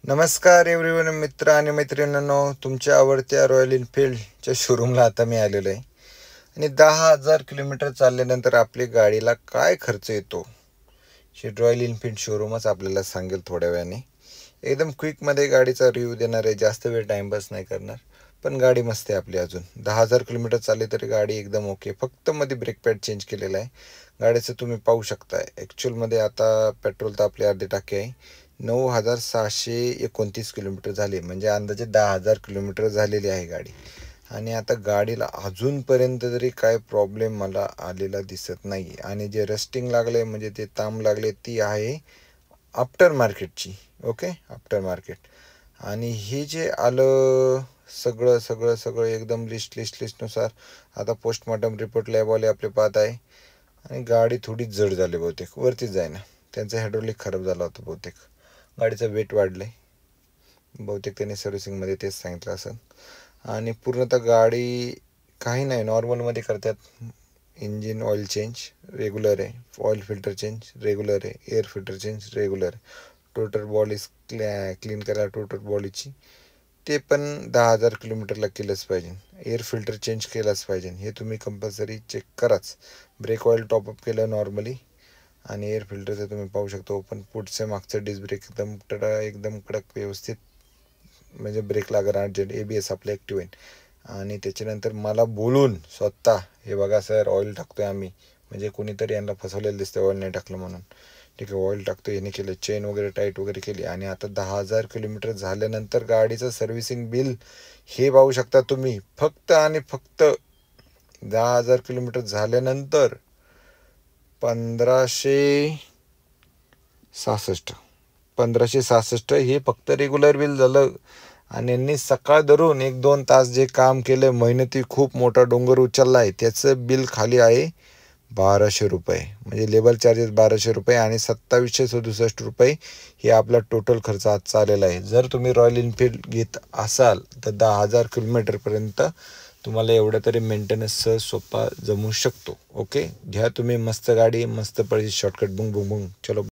नमस्कार एव्हरीवन मित्र आणि मैत्रिणींनो, तुमच्या आवडत्या रॉयल एनफिल्डच्या शोरूमला आता मी आलेलो आहे. आणि 10,000 किलोमीटर चालल्यानंतर आपली गाडीला काय खर्च येतो हे रॉयल एनफिल्ड शोरूमच आपल्याला सांगेल थोड्या वेळाने. एकदम क्विकमध्ये गाडीचा रिव्ह्यू देणार आहे, जास्त वेळ टाईमपास नाही करणार. पण गाडी मस्त आहे आपली. अजून 10,000 किलोमीटर चालली तरी गाडी एकदम ओके. फक्त मध्ये ब्रेक पॅड चेंज केलेला आहे गाडीचं, तुम्ही पाहू शकता. ॲक्च्युअलमध्ये आता पेट्रोल तर आपली अर्धी टाकी आहे. 9,629 किलोमीटर झाले, म्हणजे अंदाजे 10,000 किलोमीटर झालेली आहे गाडी. आणि आता गाडीला अजूनपर्यंत तरी काय प्रॉब्लेम मला आलेला दिसत नाही. आणि जे रस्टिंग लागले म्हणजे ते ताम लागले ती आहे आफ्टर मार्केटची. Okay, after market. आणि हे जे आलं सगळं सगळं सगळं एकदम लिस्टनुसार आता पोस्टमॉर्टम रिपोर्ट लॅबवाले आपले पाहत आहे. आणि गाडी थोडी जड झाली बहुतेक, वरतीच जाईना. त्यांचा हायड्रोलिक खराब झाला होता बहुतेक. गाडीचं वेट वाढलं आहे बहुतेक, त्यांनी सर्व्हिसिंगमध्ये तेच सांगितलं असेल. आणि पूर्णतः गाडी काही नाही, नॉर्मलमध्ये करतात. इंजिन ऑइल चेंज रेग्युलर आहे, ऑइल फिल्टर चेंज रेग्युलर आहे, एअर फिल्टर चेंज रेग्युलर आहे. टोटल बॉडी क्लीन करा टोटल बॉडीची, ते पण 10,000 किलोमीटरला केलंच पाहिजे. एअर फिल्टर चेंज केलंच पाहिजे, हे तुम्ही कंपल्सरी चेक कराच. ब्रेक ऑइल टॉपअप केलं नॉर्मली. आणि एअर फिल्टरचं तुम्ही पाहू शकता ओपन. पुढचं मागचं डिस्क ब्रेक एकदम कडक व्यवस्थित, म्हणजे ब्रेक लागणार अर्जंट. ABS आपलं ॲक्टिव्ह आहे. आणि त्याच्यानंतर मला बोलून स्वतः, हे बघा सर ऑइल टाकतोय आम्ही, म्हणजे कोणीतरी यांना फसवलेलं दिसतं ऑइल नाही टाकलं म्हणून. ठीक आहे, ऑइल टाकतो याने केलं, चेन वगैरे टाईट वगैरे केली. आणि आता 10,000 किलोमीटर झाल्यानंतर गाडीचं सर्व्हिसिंग बिल हे पाहू शकता तुम्ही. फक्त आणि फक्त 10,000 किलोमीटर झाल्यानंतर 1566 हे फक्त रेग्युलर बिल झालं. आणि यांनी सकाळ धरून 1-2 तास जे काम केलं, मेहनती खूप मोठा डोंगर उचलला आहे, त्याचं बिल खाली आहे 1,200 रुपये. म्हणजे लेबर चार्जेस 1,200 रुपये आणि 2,767 रुपये हे आपला टोटल खर्च आजचा आलेला आहे. जर तुम्ही रॉयल एनफिल्ड घेत असाल तर 10,000 किलोमीटरपर्यंत तुम्हाला एवढा तरी मेंटेनन्स सोपा जमू शकतो. ओके, घ्या तुम्ही मस्त गाडी, मस्त पडली शॉर्टकट, बुंग बुंग बुंग. चलो.